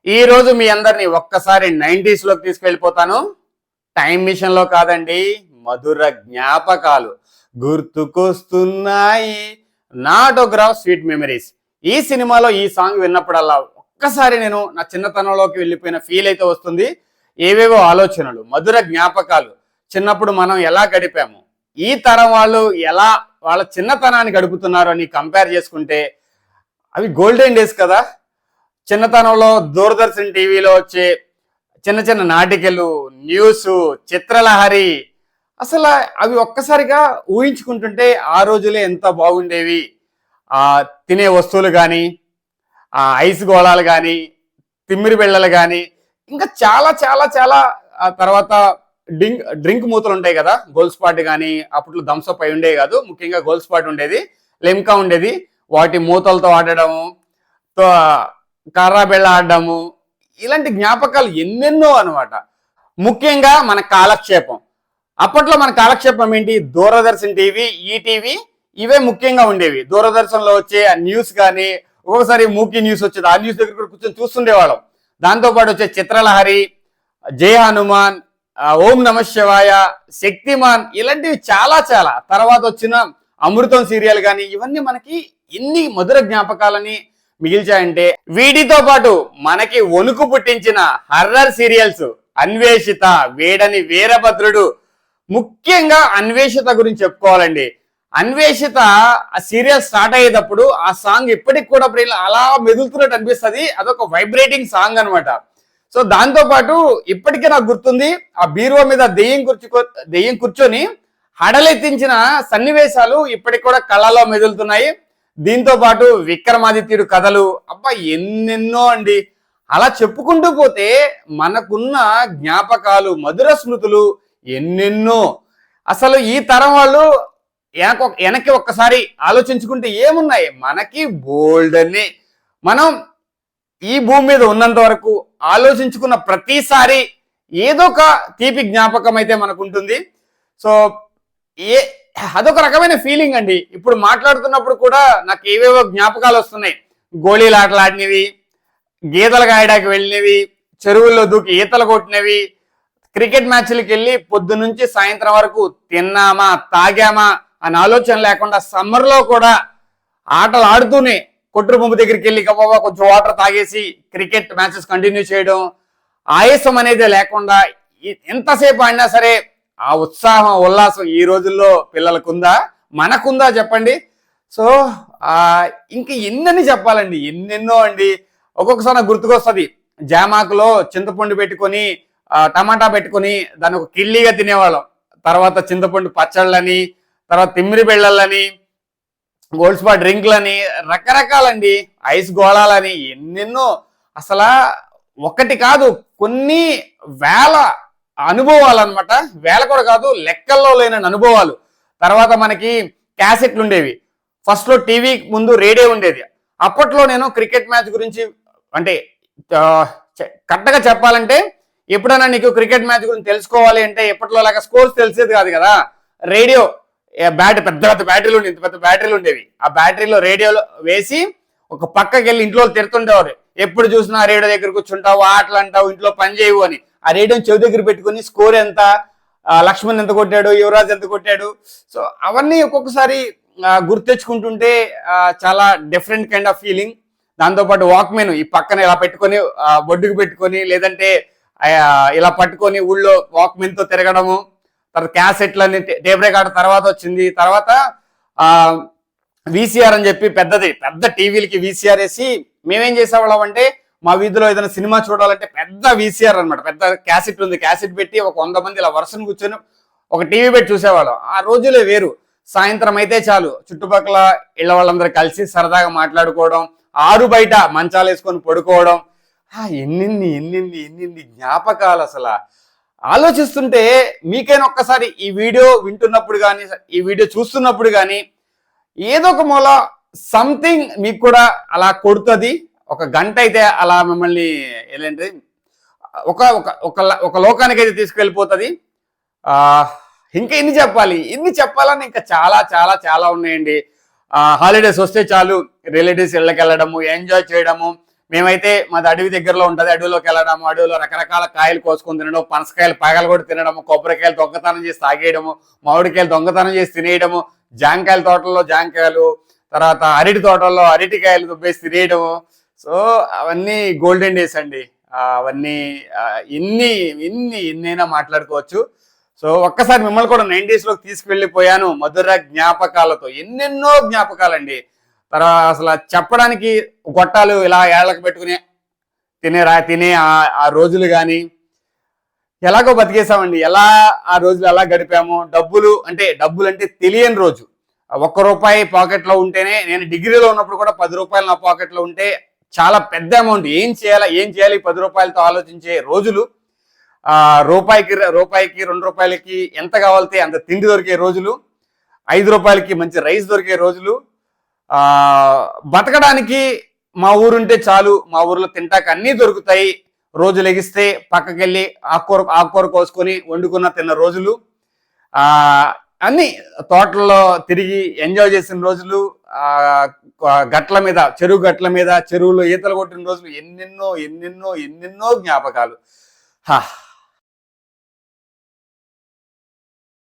ఈ రోజు మీ అందరిని ఒక్కసారి 90s లోకి తీసుకెళ్ళిపోతాను. టైం మిషన్ లో కాదండి, మధుర జ్ఞాపకాలు గుర్తుకొస్తున్నాయి. నా ఆటోగ్రాఫ్ స్వీట్ మెమరీస్. ఈ సినిమాలో ఈ సాంగ్ విన్నప్పుడల్లా ఒక్కసారి నేను నా చిన్నతనంలోకి వెళ్ళిపోయిన ఫీల్ అయితే వస్తుంది. ఏవేవో ఆలోచనలు, మధుర జ్ఞాపకాలు. చిన్నప్పుడు మనం ఎలా గడిపాము, ఈ తరం వాళ్ళు ఎలా వాళ్ళ చిన్నతనాన్ని గడుపుతున్నారు అని కంపేర్ చేసుకుంటే అవి గోల్డెన్ డేస్ కదా. చిన్నతనంలో దూరదర్శన్ టీవీలో వచ్చే చిన్న చిన్న నాటికలు, న్యూస్, చిత్రలహరి, అసలు అవి ఒక్కసారిగా ఊహించుకుంటుంటే ఆ రోజులే ఎంత బాగుండేవి. తినే వస్తువులు కానీ, ఐస్ గోళాలు కానీ, తిమ్మిరి బిళ్ళలు కానీ, ఇంకా చాలా చాలా చాలా. తర్వాత డ్రింక్ మూతలు ఉంటాయి కదా, గోల్డ్ స్పాట్ కానీ, అప్పట్లో థమ్స్అప్ అయి ఉండేవి కాదు, ముఖ్యంగా గోల్డ్ స్పాట్ ఉండేది, లెమ్కా ఉండేది. వాటి మూతలతో ఆడడము, కర్రా బెళ్ళ ఆడడము, ఇలాంటి జ్ఞాపకాలు ఎన్నెన్నో అనమాట. ముఖ్యంగా మన కాలక్షేపం. అప్పట్లో మన కాలక్షేపం ఏంటి? దూరదర్శన్ టీవీ, ఈటీవీ, ఇవే ముఖ్యంగా ఉండేవి. దూరదర్శన్లో వచ్చే న్యూస్ కానీ, ఒక్కొక్కసారి మూకీ న్యూస్ వచ్చేది, ఆ న్యూస్ దగ్గర కూర్చొని చూస్తుండేవాళ్ళం. దాంతోపాటు వచ్చే చిత్రలహరి, జయ హనుమాన్, ఓం నమ శివాయ, శక్తిమాన్, ఇలాంటివి చాలా చాలా. తర్వాత వచ్చిన అమృతం సీరియల్ కానీ, ఇవన్నీ మనకి ఎన్ని మధుర జ్ఞాపకాలని మిగిల్చాయంటే. వీటితో పాటు మనకి వణుకు పుట్టించిన హర్రర్ సీరియల్స్ అన్వేషిత, వేడని వీరభద్రుడు. ముఖ్యంగా అన్వేషిత గురించి చెప్పుకోవాలండి. అన్వేషిత ఆ సీరియల్ స్టార్ట్ అయ్యేటప్పుడు ఆ సాంగ్ ఇప్పటికి కూడా అలా మెదులుతున్నట్టు అనిపిస్తుంది. అదొక వైబ్రేటింగ్ సాంగ్ అనమాట. సో దాంతో పాటు ఇప్పటికే నాకు గుర్తుంది, ఆ బీరువా మీద దెయ్యం కూర్చొని హడలెత్తించిన సన్నివేశాలు ఇప్పటికి కూడా కళ్ళలో మెదులుతున్నాయి. దీంతో పాటు విక్రమాదిత్యుడు కథలు, అబ్బా ఎన్నెన్నో అండి. అలా చెప్పుకుంటూ పోతే మనకున్న జ్ఞాపకాలు, మధుర స్మృతులు ఎన్నెన్నో. అసలు ఈ తరం వాళ్ళు వెనక్కి ఒక్కసారి ఆలోచించుకుంటే ఏమున్నాయి? మనకి బోల్డ్ అని. మనం ఈ భూమి మీద ఉన్నంత వరకు ఆలోచించుకున్న ప్రతిసారి ఏదో ఒక తీపి జ్ఞాపకం అయితే మనకు ఉంటుంది. సో అదొక రకమైన ఫీలింగ్ అండి. ఇప్పుడు మాట్లాడుతున్నప్పుడు కూడా నాకు ఏవేవో జ్ఞాపకాలు వస్తున్నాయి. గోళీలు ఆటలాడినవి, గీతలు కాయడానికి వెళ్ళినవి, చెరువుల్లో దూకి ఈతలు కొట్టినవి, క్రికెట్ మ్యాచ్లకు వెళ్ళి పొద్దు నుంచి సాయంత్రం వరకు తిన్నామా తాగామా అని ఆలోచన లేకుండా సమ్మర్లో కూడా ఆటలు ఆడుతూనే కొట్టురు బొమ్మ దగ్గరికి వెళ్ళి గబాబా కొంచెం వాటర్ తాగేసి క్రికెట్ మ్యాచెస్ కంటిన్యూ చేయడం, ఆయాసం అనేది లేకుండా ఎంతసేపు ఆడినా సరే ఆ ఉత్సాహం, ఉల్లాసం ఈ రోజుల్లో పిల్లలకుందా? మనకుందా చెప్పండి? సో ఇంక ఎన్నని చెప్పాలండి, ఎన్నెన్నో అండి. ఒక్కొక్కసారి నాకు గుర్తుకొస్తుంది, జామాకులో చింతపండు పెట్టుకొని, టమాటా పెట్టుకొని దాన్ని ఒక కిళ్ళీగా తినేవాళ్ళం. తర్వాత చింతపండు పచ్చళ్ళని, తర్వాత తిమ్మిరి బిళ్ళలని, గోల్డ్ స్పాట్ డ్రింక్లని, రకరకాలండి, ఐస్ గోళాలని, ఎన్నెన్నో. అసలు ఒకటి కాదు, కొన్ని వేల అనుభవాలు అనమాట. వేల కూడా కాదు, లెక్కల్లో లేని అనుభవాలు. తర్వాత మనకి క్యాసెట్లు ఉండేవి. ఫస్ట్ లో టీవీ ముందు రేడియో ఉండేది. అప్పట్లో నేను క్రికెట్ మ్యాచ్ గురించి, అంటే కరెక్ట్గా చెప్పాలంటే, ఎప్పుడైనా నీకు క్రికెట్ మ్యాచ్ గురించి తెలుసుకోవాలి అంటే ఎప్పట్లో లాగా స్కోర్స్ తెలిసేది కాదు కదా. రేడియో పెద్ద పెద్ద బ్యాటరీలు ఉండేవి, ఇంత పెద్ద బ్యాటరీలు ఉండేవి. ఆ బ్యాటరీలో రేడియోలో వేసి ఒక పక్కకి వెళ్ళి ఇంట్లో తిడుతుండేవారు, ఎప్పుడు చూసినా రేడియో దగ్గర కూర్చుంటావు, ఆటలు అంటావు, ఇంట్లో పని చేయవు అని. ఆ రేడియోని చెవి దగ్గర పెట్టుకుని స్కోర్ ఎంత, లక్ష్మణ్ ఎంత కొట్టాడు, యువరాజ్ ఎంత కొట్టాడు, సో అవన్నీ ఒక్కొక్కసారి గుర్తెచ్చుకుంటుంటే చాలా డిఫరెంట్ కైండ్ ఆఫ్ ఫీలింగ్. దాంతోపాటు వాక్మెన్ ఈ పక్కన ఇలా పెట్టుకొని, బొడ్డుకు పెట్టుకొని, లేదంటే ఇలా పట్టుకొని ఊళ్ళో వాక్మెన్ తో తిరగడము. తర్వాత క్యాసెట్లని, టేప్ రికార్డర్ తర్వాత వచ్చింది. తర్వాత వీసీఆర్ అని చెప్పి పెద్ద టీవీలకి వీసీఆర్ వేసి మేమేం చేసేవాళ్ళం అంటే, మా వీధిలో ఏదైనా సినిమా చూడాలంటే పెద్ద వీసీఆర్ అనమాట, పెద్ద క్యాసెట్ ఉంది, క్యాసెట్ పెట్టి ఒక 100 మంది ఇలా వరుసను కూర్చొని ఒక టీవీ పెట్టి చూసేవాళ్ళం. ఆ రోజులే వేరు. సాయంత్రం అయితే చాలు, చుట్టుపక్కల ఇళ్ల వాళ్ళందరూ కలిసి సరదాగా మాట్లాడుకోవడం, ఆరు బయట మంచాలు వేసుకొని పడుకోవడం. ఎన్నిన్ని ఎన్నిన్ని ఎన్నిన్ని జ్ఞాపకాలు. అసలు ఆలోచిస్తుంటే మీకైనా ఒక్కసారి ఈ వీడియో వింటున్నప్పుడు కానీ, ఈ వీడియో చూస్తున్నప్పుడు కానీ ఏదో ఒక మూల సంథింగ్ మీకు కూడా అలా కొడుతుంది. ఒక గంట అయితే అలా మిమ్మల్ని ఏంటంటే ఒక లోకానికి అయితే తీసుకెళ్ళిపోతుంది. ఇంకా ఎన్ని చెప్పాలని ఇంకా చాలా చాలా చాలా ఉన్నాయండి. హాలిడేస్ వస్తే చాలు రిలేటివ్స్ ఇళ్ళకి వెళ్ళడము, ఎంజాయ్ చేయడము, మేమైతే మాది అడవి దగ్గరలో ఉంటుంది, అడవిలోకి వెళ్ళడము, అడవిలో రకరకాల కాయలు కోసుకొని తినడం, పనసకాయలు పాగలు కూడా తినడము, కొబ్బరికాయలు దొంగతనం చేసి తాగేయడము, మామిడికాయలు దొంగతనం చేసి తినేయడము, జాంకాయల తోటల్లో జాంకాయలు, తర్వాత అరటి తోటల్లో అరటికాయలు దుబ్బేసి తినేయడము. సో అవన్నీ గోల్డెన్ డేస్ అండి. అవన్నీ ఎన్ని ఎన్ని ఎన్నైనా మాట్లాడుకోవచ్చు. సో ఒక్కసారి మిమ్మల్ని కూడా 90s లోకి తీసుకువెళ్ళిపోయాను మధుర జ్ఞాపకాలతో. ఎన్నెన్నో జ్ఞాపకాలండి. తర్వాత అసలు చెప్పడానికి గొట్టాలు ఇలా ఏళ్ళకి పెట్టుకుని తినే ఆ రోజులు కానీ ఎలాగో బతికేసామండి. ఎలా ఆ రోజులు ఎలా గడిపాము. డబ్బులు అంటే తెలియని రోజు. ₹1 పాకెట్లో ఉంటేనే, నేను డిగ్రీలో ఉన్నప్పుడు కూడా ₹10 నా పాకెట్లో ఉంటే చాలా పెద్ద అమౌంట్. ఏం చేయాలి ₹10తో ఆలోచించే రోజులు. రూపాయికి ₹2 ఎంత కావాలితే అంత తిండి దొరికే రోజులు. ₹5కి మంచి రైస్ దొరికే రోజులు. బతకడానికి మా ఊరుంటే చాలు, మా ఊర్లో తింటాక అన్నీ దొరుకుతాయి. రోజు లెగిస్తే పక్కకెళ్ళి ఆకుకూర కోసుకొని వండుకున్న తిన్న రోజులు. అన్ని తోటల్లో తిరిగి ఎంజాయ్ చేసిన రోజులు. గట్ల మీద, చెరువులో ఈతలు కొట్టిన రోజులు. ఎన్నెన్నో జ్ఞాపకాలు.